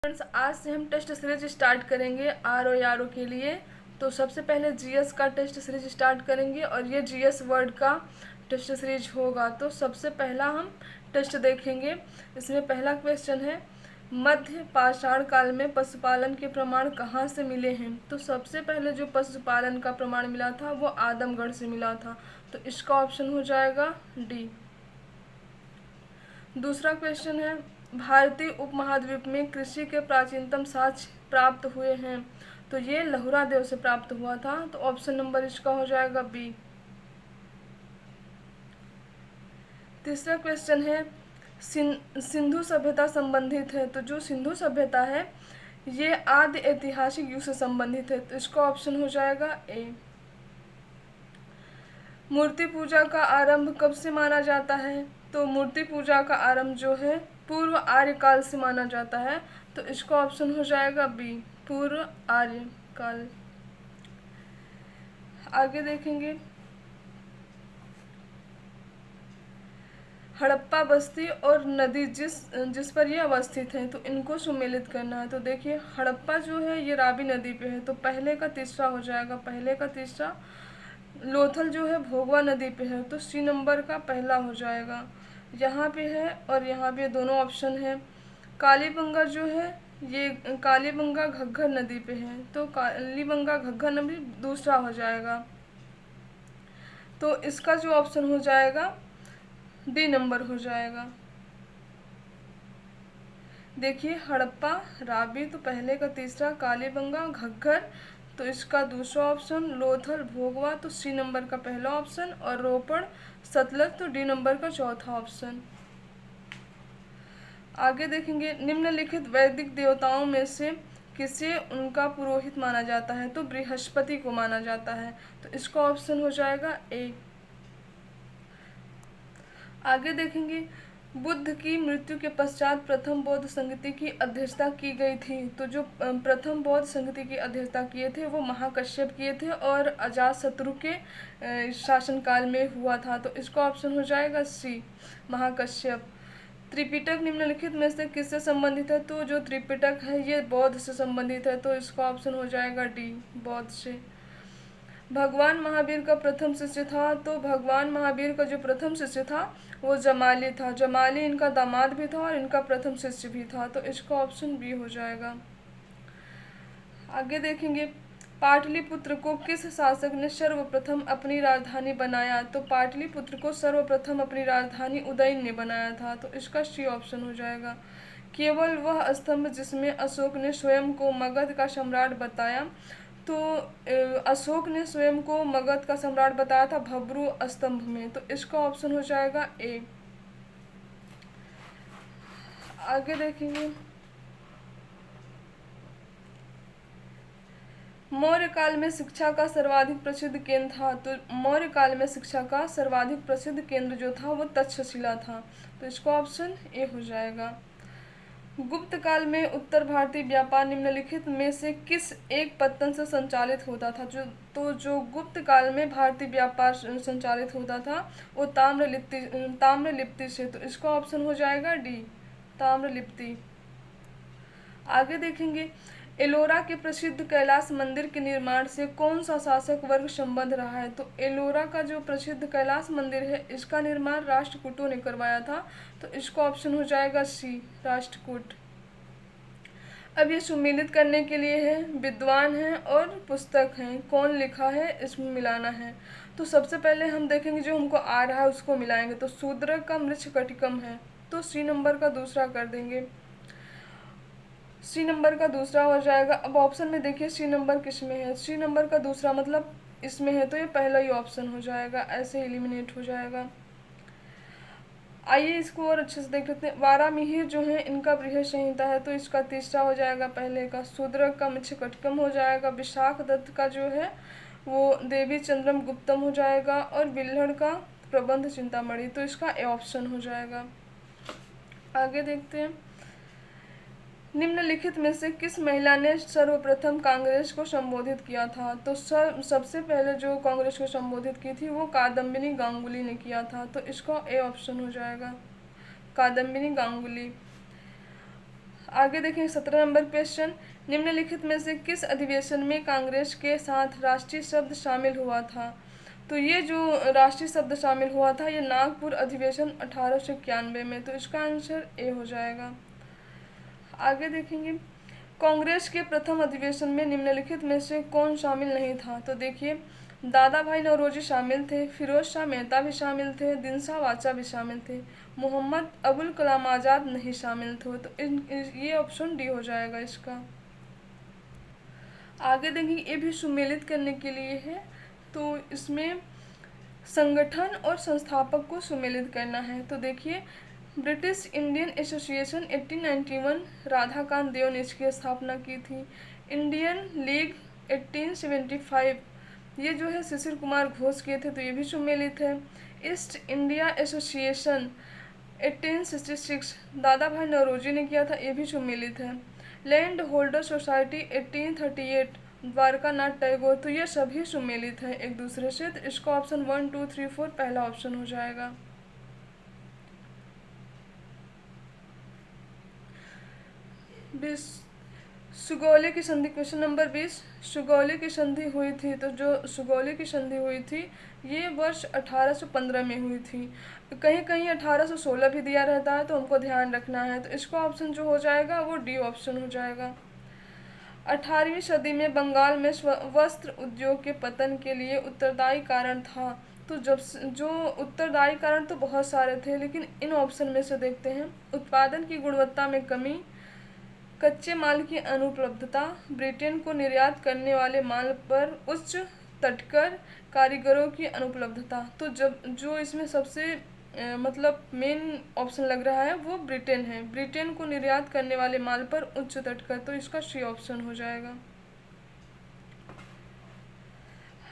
Friends, आज से हम टेस्ट सीरीज स्टार्ट करेंगे आर ओ आर ओ के लिए। तो सबसे पहले जीएस का टेस्ट सीरीज स्टार्ट करेंगे और ये जीएस वर्ड का टेस्ट सीरीज होगा। तो सबसे पहला हम टेस्ट देखेंगे। इसमें पहला क्वेश्चन है, मध्य पाषाण काल में पशुपालन के प्रमाण कहाँ से मिले हैं। तो सबसे पहले जो पशुपालन का प्रमाण मिला था वो आदमगढ़ से मिला था। तो इसका ऑप्शन हो जाएगा डी। दूसरा क्वेश्चन है, भारतीय उपमहाद्वीप में कृषि के प्राचीनतम साक्ष्य प्राप्त हुए हैं। तो ये लहुरा देव से प्राप्त हुआ था। तो ऑप्शन नंबर इसका हो जाएगा बी। तीसरा क्वेश्चन है, सिंधु सभ्यता संबंधित है। तो जो सिंधु सभ्यता है ये आदि ऐतिहासिक युग से संबंधित है। तो इसका ऑप्शन हो जाएगा ए। मूर्ति पूजा का आरंभ कब से माना जाता है। तो मूर्ति पूजा का आरंभ जो है पूर्व आर्य काल से माना जाता है। तो इसका ऑप्शन हो जाएगा बी, पूर्व आर्य काल। आगे देखेंगे, हड़प्पा बस्ती और नदी जिस पर ये अवस्थित है तो इनको सुमेलित करना है। तो देखिए, हड़प्पा जो है ये रावी नदी पे है। तो पहले का तीसरा हो जाएगा, पहले का तीसरा। लोथल जो है भोगवा नदी पे है। तो सी नंबर का पहला हो जाएगा। यहाँ पे है और यहाँ पे दोनों ऑप्शन है। कालीबंगा जो है ये कालीबंगा घग्गर नदी पे है। तो कालीबंगा घग्गर नदी दूसरा हो जाएगा। तो इसका जो ऑप्शन हो जाएगा डी नंबर हो जाएगा। देखिए, हड़प्पा रावी तो पहले का तीसरा, कालीबंगा घग्गर तो इसका दूसरा ऑप्शन, लोथल भोगवा तो सी नंबर का पहला ऑप्शन, और रोपड़ सतलज तो डी नंबर का चौथा ऑप्शन। आगे देखेंगे, निम्नलिखित वैदिक देवताओं में से किसे उनका पुरोहित माना जाता है। तो बृहस्पति को माना जाता है। तो इसका ऑप्शन हो जाएगा ए। आगे देखेंगे, बुद्ध की मृत्यु के पश्चात प्रथम बौद्ध संगति की अध्यक्षता की गई थी। तो जो प्रथम बौद्ध संगति की अध्यक्षता किए थे वो महाकश्यप किए थे और अजातशत्रु के शासनकाल में हुआ था। तो इसका ऑप्शन हो जाएगा सी, महाकश्यप। त्रिपिटक निम्नलिखित में से किससे संबंधित है। तो जो त्रिपिटक है ये बौद्ध से संबंधित है। तो इसका ऑप्शन हो जाएगा डी, बौद्ध से। भगवान महावीर का प्रथम शिष्य था। तो भगवान महावीर का जो प्रथम शिष्य था वो जमाली था। जमाली इनका दामाद भी था और इनका प्रथम शिष्य भी था। तो इसका ऑप्शन बी हो जाएगा। आगे देखेंगे, पाटलिपुत्र को किस शासक ने सर्वप्रथम अपनी राजधानी बनाया। तो पाटलिपुत्र को सर्वप्रथम अपनी राजधानी उदयन ने बनाया था। तो इसका सी ऑप्शन हो जाएगा। केवल वह स्तंभ जिसमें अशोक ने स्वयं को मगध का सम्राट बताया। तो अशोक ने स्वयं को मगध का सम्राट बताया था भब्रू स्तंभ में। तो इसका ऑप्शन हो जाएगा ए। आगे देखेंगे, मौर्य काल में शिक्षा का सर्वाधिक प्रसिद्ध केंद्र था। तो मौर्य काल में शिक्षा का सर्वाधिक प्रसिद्ध केंद्र जो था वो तक्षशिला था। तो इसका ऑप्शन ए हो जाएगा। गुप्त काल में उत्तर भारतीय व्यापार निम्नलिखित में से किस एक पत्तन से संचालित होता था। जो गुप्त काल में भारतीय व्यापार संचालित होता था वो ताम्रलिप्ति से। तो इसका ऑप्शन हो जाएगा डी, ताम्रलिप्ति। आगे देखेंगे, एलोरा के प्रसिद्ध कैलाश मंदिर के निर्माण से कौन सा शासक वर्ग संबद्ध रहा है। तो एलोरा का जो प्रसिद्ध कैलाश मंदिर है इसका निर्माण राष्ट्रकूटों ने करवाया था। तो इसका ऑप्शन हो जाएगा सी, राष्ट्रकूट। अब ये सुमेलित करने के लिए है, विद्वान है और पुस्तक है, कौन लिखा है इसमें मिलाना है। तो सबसे पहले हम देखेंगे जो हमको आ रहा है उसको मिलाएंगे। तो शूद्र का मृच्छकटिकम है। तो सी नंबर का दूसरा कर देंगे, सी नंबर का दूसरा हो जाएगा। अब ऑप्शन में देखिए सी नंबर किस में है। सी नंबर का दूसरा मतलब इसमें है तो ये पहला ही ऑप्शन हो जाएगा, ऐसे एलिमिनेट हो जाएगा। आइए इसको और अच्छे से देख लेते हैं। वारामिहिर जो है इनका बृहद संहिता है। तो इसका तीसरा हो जाएगा पहले का। शूद्रक का मृच्छकटिकम हो जाएगा। विशाख दत्त का जो है वो देवी चंद्रम गुप्तम हो जाएगा। और बिल्हड़ का प्रबंध चिंतामणि। तो इसका ए ऑप्शन हो जाएगा। आगे देखते हैं, निम्नलिखित में से किस महिला ने सर्वप्रथम कांग्रेस को संबोधित किया था। तो सबसे पहले जो कांग्रेस को संबोधित की थी वो कादम्बिनी गांगुली ने किया था। तो इसका ए ऑप्शन हो जाएगा, कादम्बिनी गांगुली। आगे देखें 17 नंबर क्वेश्चन, निम्नलिखित में से किस अधिवेशन में कांग्रेस के साथ राष्ट्रीय शब्द शामिल हुआ था? तो ये जो राष्ट्रीय शब्द शामिल हुआ था ये नागपुर अधिवेशन 1891 में, तो इसका आंसर ए हो जाएगा। आगे देखेंगे कांग्रेस के प्रथम अधिवेशन में निम्नलिखित में से कौन शामिल नहीं था? तो देखिए दादा भाई नौरोजी शामिल थे, फिरोज शाह मेहता भी शामिल थे, दिनसा वाचा भी शामिल थे, मोहम्मद अबुल कलाम आज़ाद नहीं शामिल थे। तो ये ऑप्शन डी हो जाएगा इसका। आगे देखेंगे ये भी सुमेलित करने के लिए है, तो इसमें संगठन और संस्थापक को सुमेलित करना है। तो देखिए ब्रिटिश इंडियन एसोसिएशन 1891 राधाकांत देव ने इसकी स्थापना की थी। इंडियन लीग 1875 ये जो है शिशिर कुमार घोष किए थे, तो ये भी सुमेलित है। ईस्ट इंडिया एसोसिएशन 1866 दादा भाई नौरोजी ने किया था, ये भी सुमेलित है। Land holder society 1838 Dwarka Nath Tagore, तो ये सभी सुमेलित हैं एक दूसरे से। तो इसका ऑप्शन 1 2 3 4 पहला ऑप्शन हो जाएगा। सुगौली की संधि, क्वेश्चन नंबर 20, सुगौली की संधि हुई थी, तो जो सुगौली की संधि हुई थी ये वर्ष 1815 में हुई थी। कहीं कहीं 1816 भी दिया रहता है, तो हमको ध्यान रखना है। तो इसका ऑप्शन जो हो जाएगा वो डी ऑप्शन हो जाएगा। 18वीं सदी में बंगाल में वस्त्र उद्योग के पतन के लिए उत्तरदायी कारण था। तो जब जो उत्तरदायी कारण तो बहुत सारे थे, लेकिन इन ऑप्शन में से देखते हैं। उत्पादन की गुणवत्ता में कमी, कच्चे माल की अनुपलब्धता, ब्रिटेन को निर्यात करने वाले माल पर उच्च तटकर कारीगरों की अनुपलब्धता। तो जब जो इसमें सबसे मतलब मेन ऑप्शन लग रहा है वो ब्रिटेन है। ब्रिटेन को निर्यात करने वाले माल पर उच्च तटकर, तो इसका सी ऑप्शन हो जाएगा।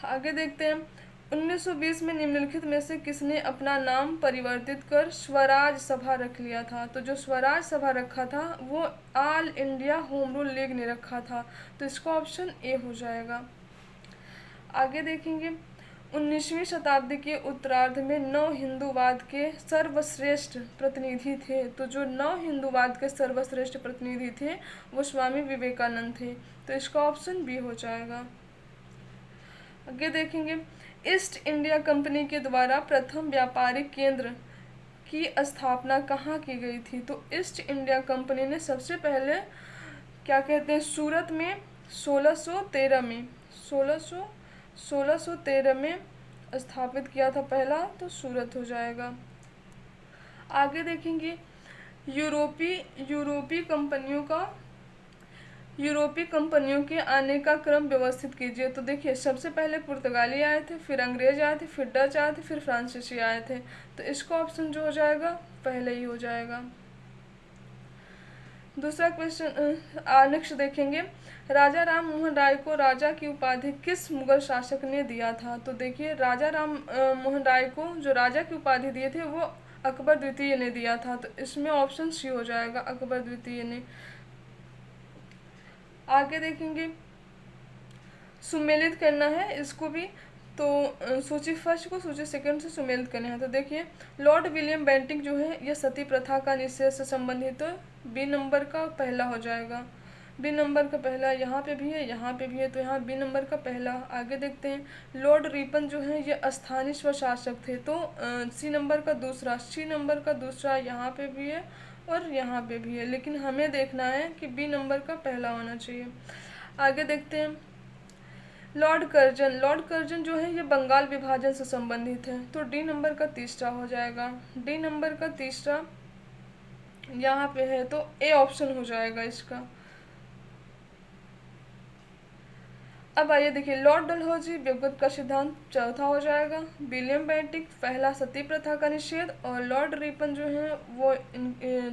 आगे देखते हैं 1920 में निम्नलिखित में से किसने अपना नाम परिवर्तित कर स्वराज सभा रख लिया था? तो जो स्वराज सभा रखा था वो all India home rule league ने रखा था। तो इसका ऑप्शन ए हो जाएगा। आगे देखेंगे 19वीं शताब्दी के उत्तरार्ध में नव हिंदूवाद के सर्वश्रेष्ठ प्रतिनिधि थे। तो जो नव हिंदूवाद के सर्वश्रेष्ठ प्रतिनिधि थे वो स्वामी विवेकानंद थे। तो इसका ऑप्शन बी हो जाएगा। आगे देखेंगे ईस्ट इंडिया कंपनी के द्वारा प्रथम व्यापारिक केंद्र की स्थापना कहाँ की गई थी? तो ईस्ट इंडिया कंपनी ने सबसे पहले क्या कहते हैं सूरत में 1613 में 1613 में स्थापित किया था पहला, तो सूरत हो जाएगा। आगे देखेंगे यूरोपीय कंपनियों के आने का क्रम व्यवस्थित कीजिए। तो देखिए सबसे पहले पुर्तगाली आए थे, फिर अंग्रेज आए थे, फिर डच आए थे, फिर फ्रांसीसी आए थे। तो इसका ऑप्शन जो हो जाएगा पहले ही हो जाएगा। दूसरा क्वेश्चन नेक्स्ट देखेंगे राजा राम मोहन राय को राजा की उपाधि किस मुगल शासक ने दिया था? तो देखिए राजा राम मोहन राय को जो राजा की उपाधि दिए थे वो अकबर द्वितीय ने दिया था। तो इसमें ऑप्शन सी हो जाएगा, अकबर द्वितीय ने। आगे देखेंगे सुमेलित करना है इसको भी, तो सूची फर्स्ट को सूची सेकंड से सुमेलित करना है। तो देखिए लॉर्ड विलियम बेंटिंक जो है ये सती प्रथा का निषेध से संबंधित, तो बी नंबर का पहला हो जाएगा। बी नंबर का पहला यहाँ पे भी है, यहाँ पे भी है, तो यहाँ बी नंबर का पहला। आगे देखते हैं लॉर्ड रिपन जो है ये स्थानीय स्वशासक थे, तो सी नंबर का दूसरा, सी नंबर का दूसरा यहाँ पे भी है और यहाँ पे भी है, लेकिन हमें देखना है कि बी नंबर का पहला होना चाहिए। आगे देखते हैं लॉर्ड कर्जन जो है ये बंगाल विभाजन से संबंधित है, तो डी नंबर का तीसरा हो जाएगा। डी नंबर का तीसरा यहाँ पे है, तो ए ऑप्शन हो जाएगा इसका। अब आइए देखिए लॉर्ड डलहौजी व्यक्तिगत का सिद्धांत चौथा हो जाएगा। विलियम बेंटिक पहला सती प्रथा का निषेध, और लॉर्ड रिपन जो है वो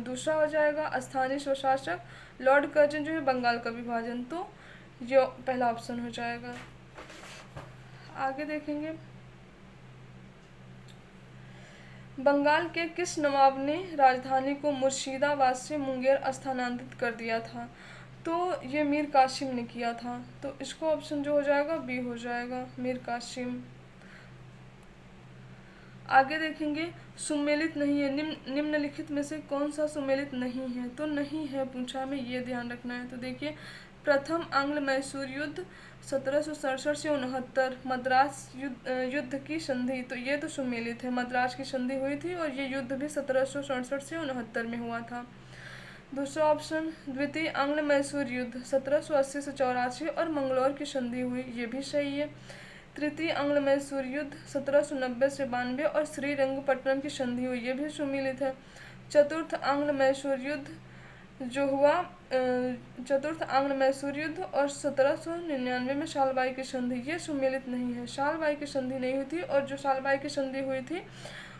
दूसरा हो जाएगा स्थानीय स्वशासक। लॉर्ड कर्जन जो है बंगाल का विभाजन, तो ये पहला ऑप्शन हो जाएगा। आगे देखेंगे बंगाल के किस नवाब ने राजधानी को मुर्शिदाबाद से मुंगेर स्थानांतरित कर दिया था? तो ये मीर कासिम ने किया था, तो इसको ऑप्शन जो हो जाएगा बी हो जाएगा, मीर कासिम। आगे देखेंगे सुमेलित नहीं है। निम्नलिखित में से कौन सा सुमेलित नहीं है? तो नहीं है पूछा हमें, ये ध्यान रखना है। तो देखिए, प्रथम आंग्ल मैसूर युद्ध 1767 से 69, मद्रास युद्ध की संधि, तो ये तो सुमेलित है। मद्रास की संधि हुई थी और ये युद्ध भी 1767 से 69 में हुआ था। दूसरा ऑप्शन, द्वितीय आंग्ल मैसूर युद्ध 1780 से 84 और मंगलौर की संधि हुई, ये भी सही है। तृतीय आंग्ल मैसूर युद्ध 1790 से 92 और श्रीरंगपट्टनम की संधि हुई, ये भी सुमेलित है। चतुर्थ आंग्ल मैसूर युद्ध जो हुआ चतुर्थ आंग्ल मैसूर युद्ध और 1799 में सालबाई की संधि, ये सुमेलित नहीं है। सालबाई की संधि नहीं हुई थी, और जो सालबाई की संधि हुई थी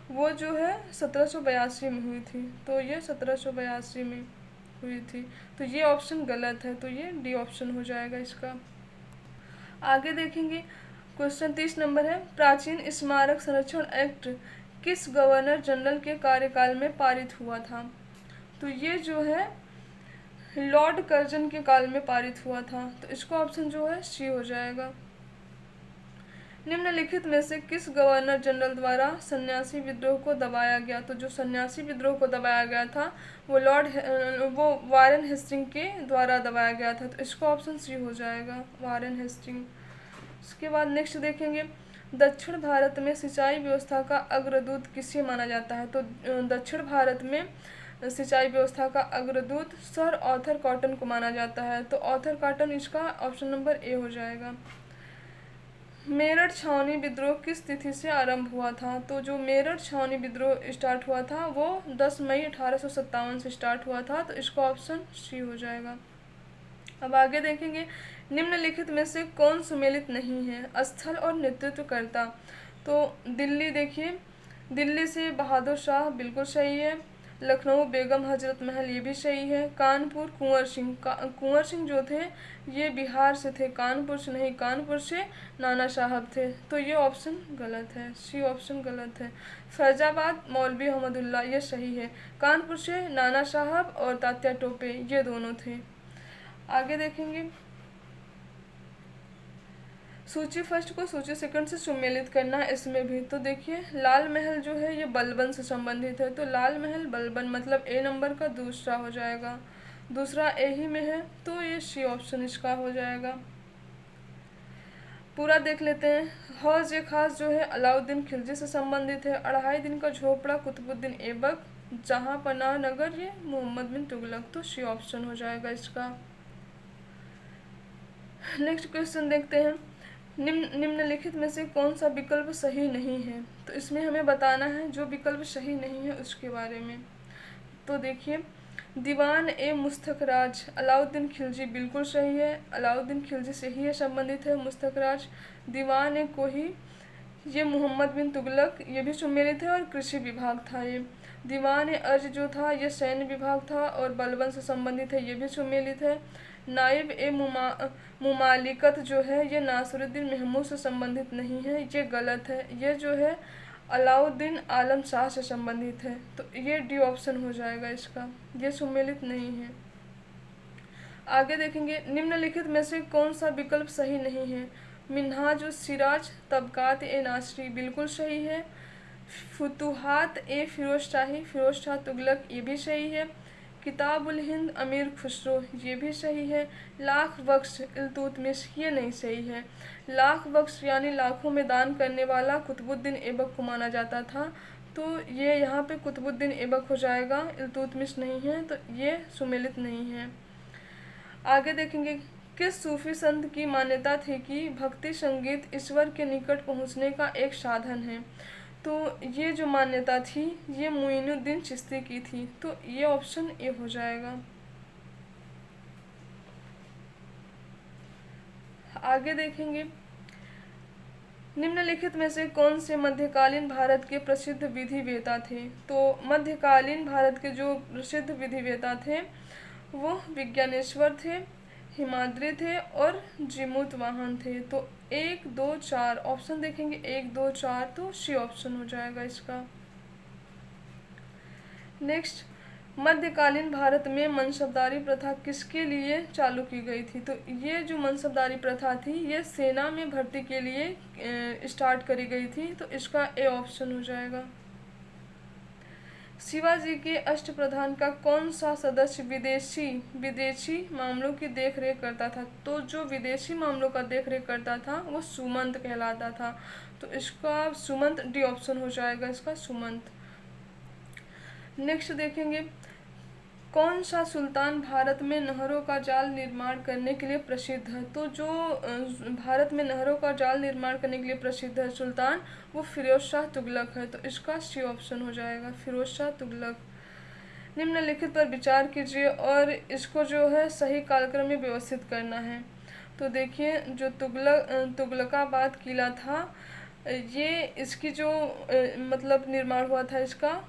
वो जो है 1782 में हुई थी, तो ये 1782 में हुई थी। तो ये ऑप्शन गलत है, तो ये डी ऑप्शन हो जाएगा इसका। आगे देखेंगे, क्वेश्चन 30 नंबर है, प्राचीन स्मारक संरक्षण एक्ट किस गवर्नर जनरल के कार्यकाल में पारित हुआ था? तो ये जो है लॉर्ड कर्जन के काल में पारित हुआ था, तो इसका ऑप्शन जो है सी हो जाएगा। निम्नलिखित में से किस गवर्नर जनरल द्वारा सन्यासी विद्रोह को दबाया गया? तो जो सन्यासी विद्रोह को दबाया गया था वो वारेन हेस्टिंग के द्वारा दबाया गया था, तो इसका ऑप्शन सी हो जाएगा, वारेन हेस्टिंग। उसके बाद नेक्स्ट देखेंगे, दक्षिण भारत में सिंचाई व्यवस्था का अग्रदूत किसे माना जाता है? तो दक्षिण भारत में सिंचाई व्यवस्था का अग्रदूत सर आर्थर कॉटन को माना जाता है, तो आर्थर कॉटन, इसका ऑप्शन नंबर ए हो जाएगा। मेरठ छावनी विद्रोह किस तिथि से आरंभ हुआ था? तो जो मेरठ छावनी विद्रोह स्टार्ट हुआ था वो 10 मई 1857 से स्टार्ट हुआ था, तो इसका ऑप्शन सी हो जाएगा। अब आगे देखेंगे, निम्नलिखित में से कौन सुमेलित नहीं है? स्थल और नेतृत्वकर्ता, तो दिल्ली देखिए, दिल्ली से बहादुर शाह बिल्कुल सही है। लखनऊ बेगम हजरत महल, ये भी सही है। कानपुर कुंवर सिंह, कुंवर सिंह जो थे ये बिहार से थे, कानपुर से नहीं, कानपुर से नाना साहब थे, तो ये ऑप्शन गलत है, सी ऑप्शन गलत है। फैजाबाद मौलवी अहमदुल्ला, ये सही है। कानपुर से नाना साहब और तात्या टोपे, ये दोनों थे। आगे देखेंगे, सूची फर्स्ट को सूची सेकंड से सुमेलित करना है इसमें भी। तो देखिए, लाल महल जो है ये बलबन से संबंधित है, तो लाल महल बलबन, मतलब ए नंबर का दूसरा हो जाएगा। दूसरा ए ही में है, तो ये सी ऑप्शन इसका हो जाएगा। पूरा देख लेते हैं। हौज ए खास जो है अलाउद्दीन खिलजी से संबंधित है। 2.5 दिन का झोपड़ा कुतुबुद्दीन ऐबक, जहाँ पनाह नगर ये मोहम्मद बिन तुगलक, तो सी ऑप्शन हो जाएगा इसका। नेक्स्ट क्वेश्चन देखते हैं, निम्नलिखित में से कौन सा विकल्प सही नहीं है? तो इसमें हमें बताना है जो विकल्प सही नहीं है उसके बारे में। तो देखिए, दीवान ए मुस्तखराज अलाउद्दीन खिलजी बिल्कुल सही है, अलाउद्दीन खिलजी से ही संबंधित है मुस्तखराज। दीवान ए कोही ये मोहम्मद बिन तुगलक, ये भी सुमेलित है और कृषि विभाग था ये। दीवान ए अर्ज जो था ये सैन्य विभाग था और बलबन से संबंधित है, ये भी सुमेलित है। नाइब ए मुमालिकत जो है ये नासिरुद्दीन महमूद से संबंधित नहीं है, ये गलत है। ये जो है अलाउद्दीन आलम शाह से संबंधित है, तो ये डी ऑप्शन हो जाएगा इसका, ये सुमेलित नहीं है। आगे देखेंगे, निम्नलिखित में से कौन सा विकल्प सही नहीं है? मिन्हाज उस सिराज तबकात ए नासरी बिल्कुल सही है। फुतुहात ए फिरोज शाह तुगलक, ये भी सही है। किताबुल हिंद अमीर खुसरो, ये भी सही है। लाख बख्श इल्तुतमिश, ये नहीं सही है। लाख बख्श यानी लाखों में दान करने वाला कुतुबुद्दीन ऐबक को माना जाता था, तो ये यहाँ पे कुतुबुद्दीन ऐबक हो जाएगा, इल्तुतमिश नहीं है, तो ये सुमेलित नहीं है। आगे देखेंगे, किस सूफी संत की मान्यता थी कि भक्ति संगीत ईश्वर के निकट पहुँचने का एक साधन है? तो ये जो मान्यता थी ये मुइनुद्दीन चिश्ती की थी, तो ये ऑप्शन ए हो जाएगा। आगे देखेंगे, निम्नलिखित में से कौन से मध्यकालीन भारत के प्रसिद्ध विधिवेता थे? तो मध्यकालीन भारत के जो प्रसिद्ध विधिवेता थे वो विज्ञानेश्वर थे, हिमाद्री थे और जिमुत वाहन थे। तो 1, 2, 4 ऑप्शन देखेंगे, 1, 2, 4, तो सी ऑप्शन हो जाएगा इसका। नेक्स्ट, मध्यकालीन भारत में मनसबदारी प्रथा किसके लिए चालू की गई थी? तो ये जो मनसबदारी प्रथा थी ये सेना में भर्ती के लिए स्टार्ट करी गई थी, तो इसका ए ऑप्शन हो जाएगा। शिवाजी के अष्टप्रधान का कौन सा सदस्य विदेशी मामलों की देखरेख करता था? तो जो विदेशी मामलों का देखरेख करता था वो सुमंत कहलाता था। तो इसका सुमंत, डी ऑप्शन हो जाएगा इसका सुमंत। नेक्स्ट देखेंगे, कौन सा सुल्तान भारत में नहरों का जाल निर्माण करने के लिए प्रसिद्ध है? तो जो भारत में नहरों का जाल निर्माण करने के लिए प्रसिद्ध है सुल्तान, वो फिरोज शाह तुगलक है। तो इसका सी ऑप्शन हो जाएगा फिरोज शाह तुगलक। निम्नलिखित पर विचार कीजिए और इसको जो है सही कालक्रम में व्यवस्थित करना है। तो देखिए, जो तुगलकाबाद किला था, ये इसकी जो मतलब निर्माण हुआ था इसका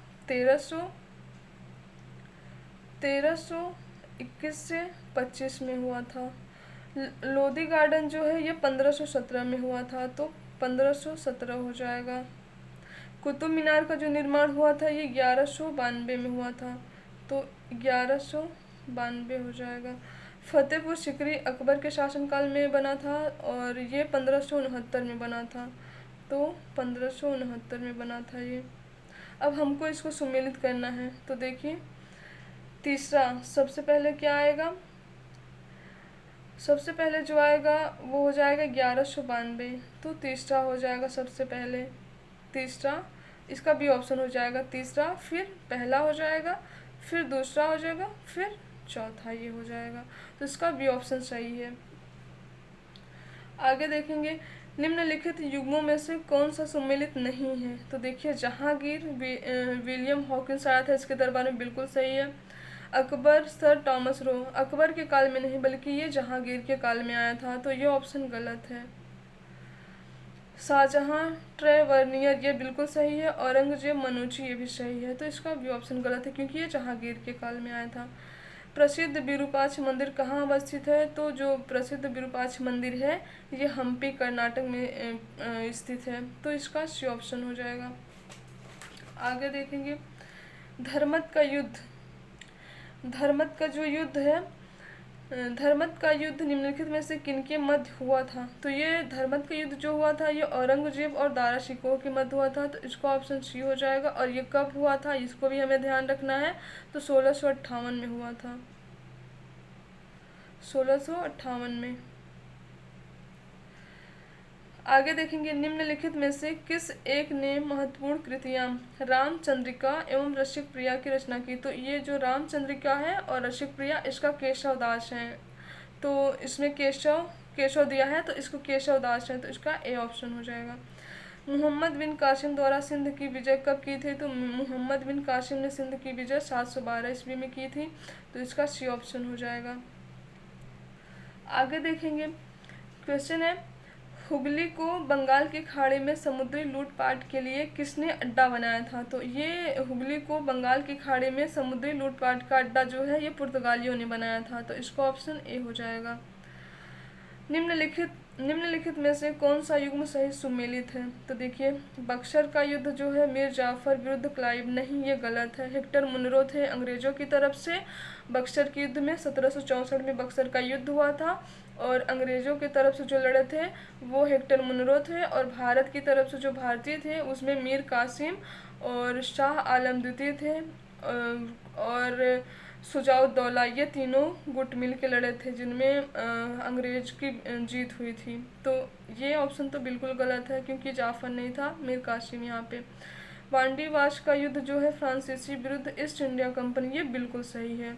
1321 से 25 में हुआ था। लोधी गार्डन जो है ये 1517 में हुआ था, तो 1517 हो जाएगा। कुतुब मीनार का जो निर्माण हुआ था ये 1192 में हुआ था, तो 1192 हो जाएगा। फतेहपुर सिकरी अकबर के शासनकाल में बना था और ये 1569 में बना था, तो 1569 में बना था ये। अब हमको इसको सुमेलित करना है। तो देखिए, तीसरा सबसे पहले क्या आएगा? सबसे पहले जो आएगा वो हो जाएगा 1192, तो तीसरा हो जाएगा सबसे पहले। तीसरा, इसका भी ऑप्शन हो जाएगा तीसरा, फिर पहला हो जाएगा, फिर दूसरा हो जाएगा, फिर चौथा ये हो जाएगा। तो इसका भी ऑप्शन सही है। आगे देखेंगे, निम्नलिखित युग्मों में से कौन सा सुमेलित नहीं है? तो देखिए, जहांगीर विलियम हॉकिंस आया था इसके दरबार में, बिल्कुल सही है। Akbar sir Thomas Roe, Akbar के काल में नहीं बल्कि ये जहांगीर के काल में आया था, तो ये ऑप्शन गलत है। शाहजहां ट्रेवर्नियर, ये बिल्कुल सही है। औरंगजेब मनूची, ये भी सही है। तो इसका भी ऑप्शन गलत है क्योंकि ये जहांगीर के काल में आया था। प्रसिद्ध विरूपाक्ष मंदिर कहाँ अवस्थित है? तो जो प्रसिद्ध विरूपाक्ष मंदिर है ये हम्पी कर्नाटक में स्थित है, तो इसका सी ऑप्शन हो जाएगा। आगे देखेंगे, धर्मत का युद्ध, धर्मत का जो युद्ध है, धर्मत का युद्ध निम्नलिखित में से किनके मध्य हुआ था? तो ये धर्मत का युद्ध जो हुआ था ये औरंगजेब और दारा शिकोह के मध्य हुआ था, तो इसका ऑप्शन सी हो जाएगा। और ये कब हुआ था इसको भी हमें ध्यान रखना है, तो 1658 में हुआ था, 1658 में। आगे देखेंगे, निम्नलिखित में से किस एक ने महत्वपूर्ण कृतियां रामचंद्रिका एवं रसिक प्रिया की रचना की? तो ये जो रामचंद्रिका है और रसिक प्रिया, इसका केशव दास है, तो इसमें केशव दिया है, तो इसको केशव दास है, तो इसका ए ऑप्शन हो जाएगा। मोहम्मद बिन कासिम द्वारा सिंध की विजय कब की थी? तो मोहम्मद बिन कासिम ने सिंध की विजय 712 ईस्वी में की थी, तो इसका सी ऑप्शन हो जाएगा। आगे देखेंगे, क्वेश्चन है, हुगली को बंगाल की खाड़ी में समुद्री लूटपाट के लिए किसने अड्डा बनाया था? तो ये हुगली को बंगाल की खाड़ी में समुद्री लूटपाट का अड्डा जो है ये पुर्तगालियों ने बनाया था, तो इसका ऑप्शन ए हो जाएगा। निम्नलिखित में से कौन सा युग्म सही सुमेलित है? तो देखिए, बक्सर का युद्ध जो है मीर जाफर विरुद्ध क्लाइव, नहीं, ये गलत है। हेक्टर मुनरो थे अंग्रेजों की तरफ से बक्सर के युद्ध में, 1764 में बक्सर का युद्ध हुआ था, और अंग्रेजों की तरफ से जो लड़े थे वो हेक्टर मुनरो थे, और भारत की तरफ से जो भारतीय थे उसमें मीर कासिम और शाह आलम द्वितीय थे और सुजाउद्दौला, ये तीनों गुट मिल के लड़े थे जिनमें अंग्रेज की जीत हुई थी। तो ये ऑप्शन तो बिल्कुल गलत है क्योंकि जाफर नहीं था, मीर कासिम यहाँ पे। वांडीवाश का युद्ध जो है फ्रांसीसी विरुद्ध ईस्ट इंडिया कंपनी, ये बिल्कुल सही है,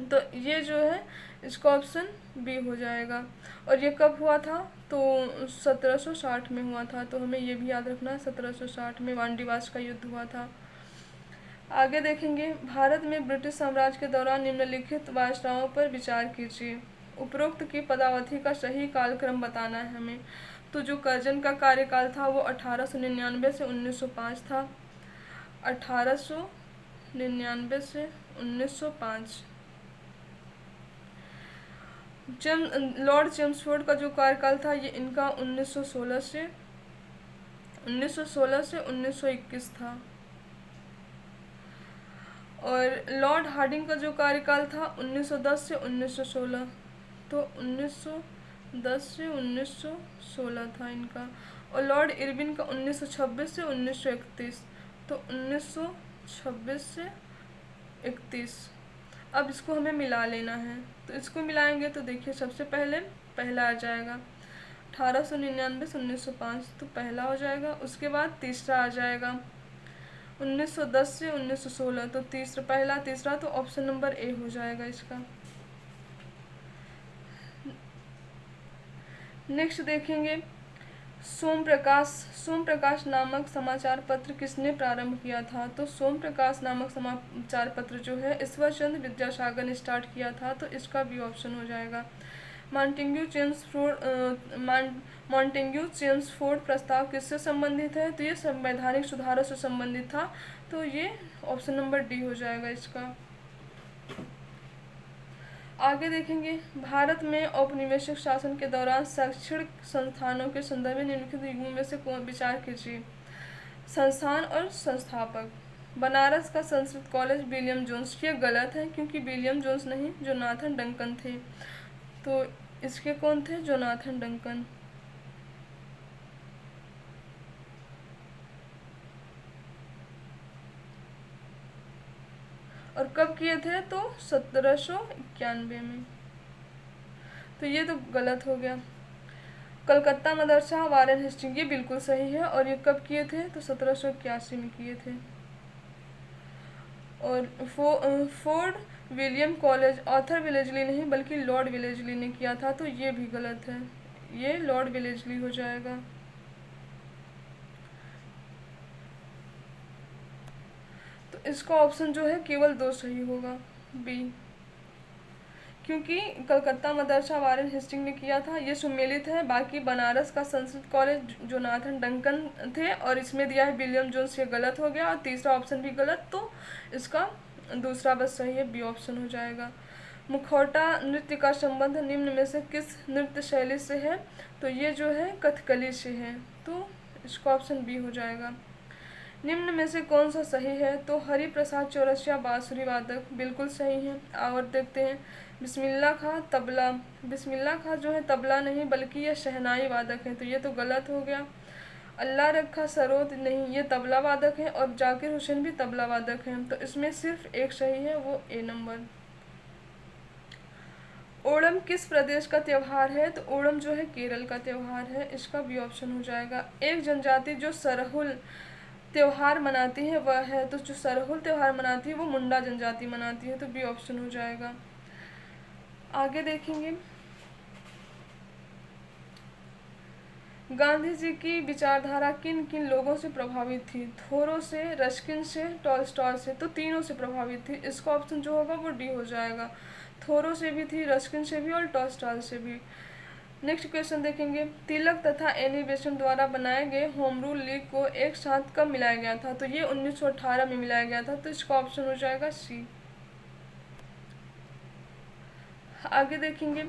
तो ये जो है इसका ऑप्शन बी हो जाएगा। और ये कब हुआ था? तो 1760 में हुआ था, तो हमें ये भी याद रखना है, 1760 में वांडीवाश का युद्ध हुआ था। आगे देखेंगे, भारत में ब्रिटिश साम्राज्य के दौरान निम्नलिखित वायसरायों पर विचार कीजिए। उपरोक्त की पदावधि का सही कालक्रम बताना है हमें। तो जो कर्जन का कार्यकाल था वो 1899 से 1905 था, 1899 से 1905। लॉर्ड चेम्सफोर्ड का जो कार्यकाल था ये इनका 1916 से 1921 था, और लॉर्ड हार्डिंग का जो कार्यकाल था 1910 से 1916, तो 1910 से 1916 था इनका। और लॉर्ड इरविन का 1926 से 1931, तो 26 से 31। अब इसको हमें मिला लेना है, तो इसको मिलाएंगे तो देखिए सबसे पहले पहला आ जाएगा 1899 से 1905, तो पहला हो जाएगा। उसके बाद तीसरा आ जाएगा 1910 से 1916, तो तीसरा, पहला तीसरा, तो ऑप्शन नंबर ए हो जाएगा इसका। नेक्स्ट देखेंगे सोम प्रकाश नामक समाचार पत्र किसने प्रारंभ किया था? तो सोम प्रकाश नामक समाचार पत्र जो है ईश्वरचंद्र विद्यासागर ने स्टार्ट किया था, तो इसका भी ऑप्शन हो जाएगा। मॉन्टेग्यू चेम्सफोर्ड प्रस्ताव किससे संबंधित है? तो ये संवैधानिक सुधारों से संबंधित था, तो ये ऑप्शन नंबर डी हो जाएगा इसका। आगे देखेंगे भारत में औपनिवेशिक शासन के दौरान शैक्षणिक संस्थानों के संदर्भ में निम्नलिखित युगों में से कौन विचार कीजिए। संस्थान और संस्थापक। बनारस का संस्कृत कॉलेज विलियम जोन्स, ये गलत है क्योंकि विलियम जोन्स नहीं, जोनाथन डंकन थे। तो इसके कौन थे? Jonathan Duncan. और कब किए थे? तो 1791 में। तो ये तो गलत हो गया। कलकत्ता मदरसा वारेन हेस्टिंग, ये बिल्कुल सही है। और ये कब किए थे? तो 1781 में किए थे। और Ford William college Arthur Wellesley नहीं बल्कि लॉर्ड विलेजली ने किया था, तो ये भी गलत है, ये लॉर्ड विलेजली हो जाएगा। तो इसका ऑप्शन जो है केवल 2 सही होगा, बी, क्योंकि कलकत्ता मदरसा वारेन हेस्टिंग ने किया था, ये सुमेलित है। बाकी बनारस का संस्कृत कॉलेज जोनाथन डंकन थे, और इसमें दिया है विलियम जोन्स, ये गलत हो गया। और तीसरा ऑप्शन भी गलत, तो इसका दूसरा बस सही है, बी ऑप्शन हो जाएगा। मुखौटा नृत्य का संबंध निम्न में से किस नृत्य शैली से है? तो ये जो है कथकली से है, तो इसका ऑप्शन बी हो जाएगा। निम्न में से कौन सा सही है? तो हरि प्रसाद चौरसिया बांसुरी वादक, बिल्कुल सही है। और देखते हैं बिस्मिल्लाह खां तबला, बिस्मिल्लाह खां जो है तबला नहीं बल्कि ये शहनाई वादक है, तो ये तो गलत हो गया। अल्लाह रखा सरोद नहीं, ये तबला वादक है। और जाकिर हुसैन भी तबला वादक हैं, तो इसमें सिर्फ एक सही है, वो ए नंबर। ओणम किस प्रदेश का त्यौहार है? तो ओणम जो है केरल का त्यौहार है, इसका भी ऑप्शन हो जाएगा। एक जनजाति जो सरहुल त्यौहार मनाती है वह है, तो जो सरहुल त्यौहार मनाती है वो मुंडा जनजाति मनाती है, तो बी ऑप्शन हो जाएगा। आगे देखेंगे गांधी जी की विचारधारा किन किन लोगों से प्रभावित थी? थोरो से, रस्किन से, टॉलस्टॉय से, तो तीनों से प्रभावित थी। इसका ऑप्शन जो होगा वो डी हो जाएगा। थोरो से भी थी, रस्किन से भी और टॉलस्टॉय से भी। नेक्स्ट क्वेश्चन देखेंगे तिलक तथा एनी बेसेंट द्वारा बनाए गए होम रूल लीग को एक साथ कब मिलाया गया था? तो ये 1918 में मिलाया गया था, तो इसका ऑप्शन हो जाएगा सी। आगे देखेंगे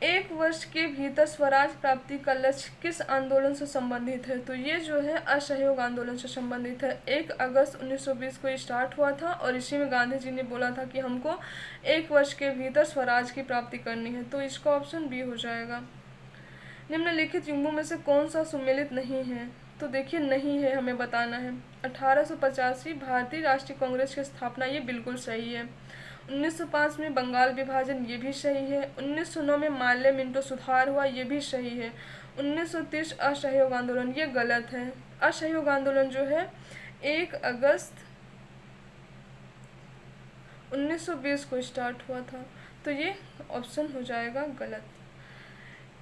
एक वर्ष के भीतर स्वराज प्राप्ति का लक्ष्य किस आंदोलन से संबंधित है? तो ये जो है असहयोग आंदोलन से संबंधित है। 1 अगस्त 1920 को स्टार्ट हुआ था, और इसी में गांधी जी ने बोला था कि हमको 1 वर्ष के भीतर स्वराज की प्राप्ति करनी है, तो इसका ऑप्शन बी हो जाएगा। निम्नलिखित युग्मों में से कौन सा सुमेलित नहीं है? तो देखिए नहीं है, हमें बताना है। 1885 भारतीय राष्ट्रीय कांग्रेस की स्थापना, ये बिल्कुल सही है। 1905 में बंगाल विभाजन, ये भी सही है। 1909 में माल्य मिंटो सुधार हुआ, ये भी सही है। 1930 असहयोग आंदोलन, ये गलत है। असहयोग आंदोलन जो है 1 अगस्त 1920 को स्टार्ट हुआ था, तो ये ऑप्शन हो जाएगा गलत।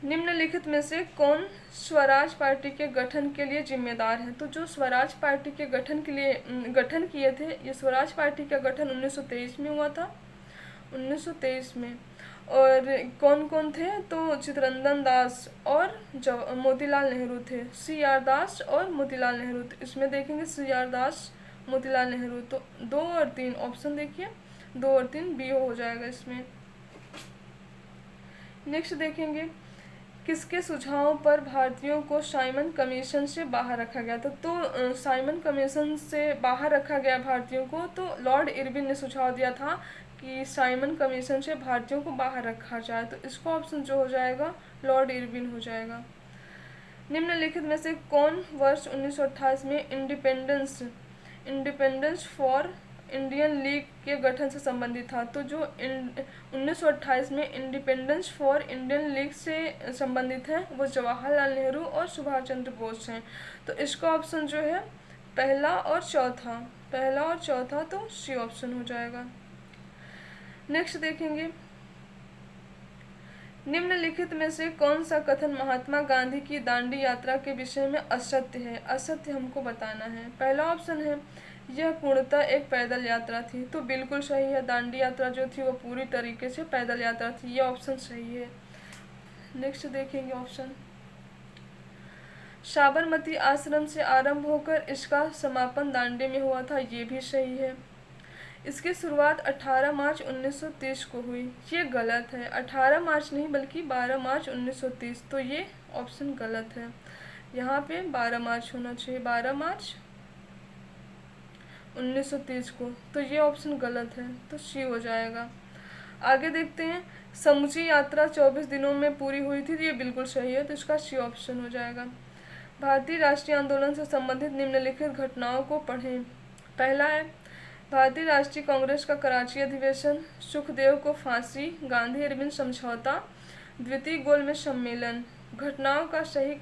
निम्नलिखित में से कौन स्वराज पार्टी के गठन के लिए जिम्मेदार है? तो जो स्वराज पार्टी के गठन के लिए गठन किए थे, ये स्वराज पार्टी का गठन 1923 में हुआ था, 1923 में। और कौन कौन थे? तो चित्तरंजन दास और मोतीलाल नेहरू थे। CR दास और मोतीलाल नेहरू, तो इसमें देखेंगे CR दास, मोतीलाल नेहरू, तो 2 और 3 ऑप्शन देखिए, 2 और 3 बी हो जाएगा इसमें। नेक्स्ट देखेंगे किसके सुझावों पर भारतीयों को साइमन कमीशन से बाहर रखा गया था? तो साइमन कमीशन से बाहर रखा गया भारतीयों को, तो लॉर्ड इरविन ने सुझाव दिया था कि साइमन कमीशन से भारतीयों को बाहर रखा जाए, तो इसका ऑप्शन जो हो जाएगा लॉर्ड इरविन हो जाएगा। निम्नलिखित में से कौन वर्ष 1928 में इंडिपेंडेंस फॉर इंडियन लीग के गठन से संबंधित था। तो जो 1928 में इंडिपेंडेंस फॉर इंडियन लीग से संबंधित है वो जवाहरलाल नेहरू और सुभाष चंद्र बोस हैं। तो इसका ऑप्शन जो है पहला और चौथा, तो सी ऑप्शन हो जाएगा। नेक्स्ट देखेंगे, निम्नलिखित में से कौन सा कथन महात्मा गांधी की दांडी यात्रा के विषय में असत्य है? असत्य हमको बताना है। पहला ऑप्शन है यह पूर्णतः एक पैदल यात्रा थी, तो बिल्कुल सही है। दांडी यात्रा जो थी वो पूरी तरीके से पैदल यात्रा थी, यह ऑप्शन सही है। नेक्स्ट देखेंगे ऑप्शन, साबरमती आश्रम से आरंभ होकर इसका समापन दांडी में हुआ था, ये भी सही है। इसकी शुरुआत 18 मार्च 1930 को हुई, ये गलत है। 18 मार्च नहीं बल्कि 12 मार्च 1930, तो ये ऑप्शन गलत है। यहाँ पे 12 मार्च होना चाहिए, 12 मार्च 1930 को, तो ये ऑप्शन गलत है, तो सी हो जाएगा। आगे देखते हैं, समूची यात्रा 24 दिनों में पूरी हुई थी, तो ये बिल्कुल सही है, तो इसका सी ऑप्शन हो जाएगा। भारतीय राष्ट्रीय आंदोलन से संबंधित निम्नलिखित घटनाओं को पढ़ें। पहला है भारतीय राष्ट्रीय कांग्रेस का कराची अधिवेशन, सुखदेव को फांसी, गांधी अरविंद समझौता, द्वितीय गोलमेज सम्मेलन। घटनाओं का सही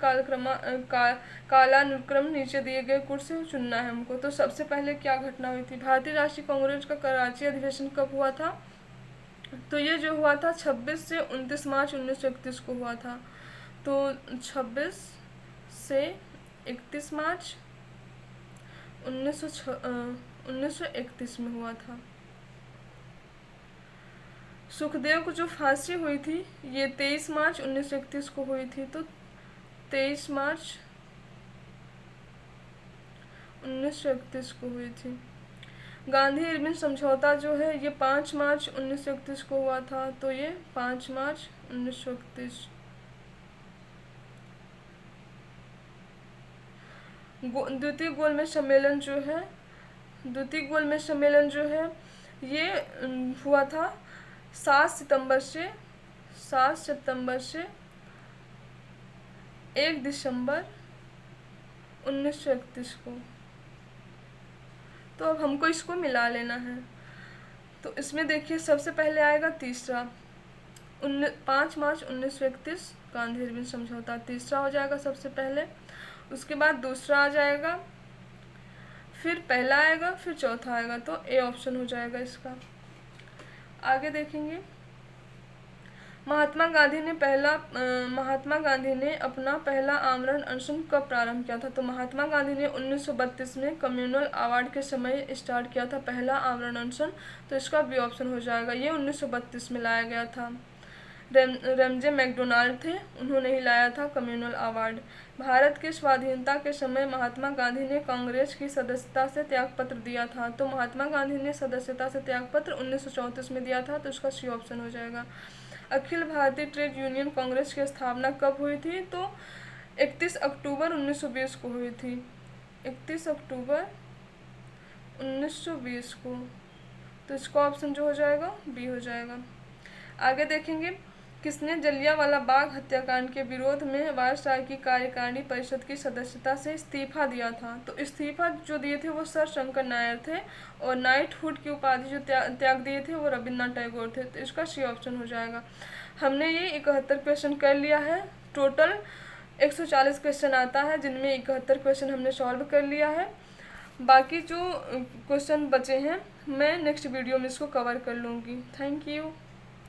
कालानुक्रम नीचे दिए गए कुछ से चुनना है हमको। तो सबसे पहले क्या घटना हुई थी? भारतीय राष्ट्रीय कांग्रेस का कराची अधिवेशन कब हुआ था? तो ये जो हुआ था 26 से 29 मार्च 1931 को हुआ था। तो 26 से 31 मार्च 1931 में हुआ था। सुखदेव को जो फांसी हुई थी ये 23 मार्च 1931 को हुई थी, तो 23 मार्च 1931 को हुई थी। गांधी अरविंद समझौता जो है ये 5 मार्च 1931 को हुआ था, तो ये 5 मार्च 1931। द्वितीय गोलमेज सम्मेलन जो है ये हुआ था 7 सितंबर से 1 दिसंबर 1931 को। तो अब हमको इसको मिला लेना है। तो इसमें देखिए सबसे पहले आएगा तीसरा, 5 मार्च 1931 गांधी अरविंद समझौता, तीसरा हो जाएगा सबसे पहले। उसके बाद दूसरा आ जाएगा, फिर पहला आएगा, फिर चौथा आएगा, तो ए ऑप्शन हो जाएगा इसका। आगे देखेंगे, महात्मा गांधी ने अपना पहला आमरण अनशन कब प्रारंभ किया था? तो महात्मा गांधी ने 1932 में कम्युनल अवार्ड के समय स्टार्ट किया था पहला आमरण अनशन, तो इसका बी ऑप्शन हो जाएगा। ये 1932 में लाया गया था। रेमजे मैकडोनाल्ड थे, उन्होंने ही लाया था कम्युनल अवार्ड। भारत की स्वाधीनता के समय महात्मा गांधी ने कांग्रेस की सदस्यता से त्यागपत्र दिया था। तो महात्मा गांधी ने सदस्यता से त्यागपत्र 1934 में दिया था, तो इसका सी ऑप्शन हो जाएगा। अखिल भारतीय ट्रेड यूनियन कांग्रेस की स्थापना कब हुई थी? तो 31 अक्टूबर 1920 को हुई थी, 31 अक्टूबर 1920 को, तो इसका ऑप्शन जो हो जाएगा बी हो जाएगा। आगे देखेंगे, किसने जलियांवाला बाग हत्याकांड के विरोध में वायसराय की कार्यकारिणी परिषद की सदस्यता से इस्तीफा दिया था? तो इस्तीफा जो दिए थे वो सर शंकर नायर थे, और नाइटहुड की उपाधि जो त्याग दिए थे वो रविन्द्रनाथ टैगोर थे, तो इसका सी ऑप्शन हो जाएगा। हमने ये 71 क्वेश्चन कर लिया है। टोटल 140 क्वेश्चन आता है, जिनमें 71 क्वेश्चन हमने सॉल्व कर लिया है। बाकी जो क्वेश्चन बचे हैं मैं नेक्स्ट वीडियो में इसको कवर कर लूँगी। Thank you.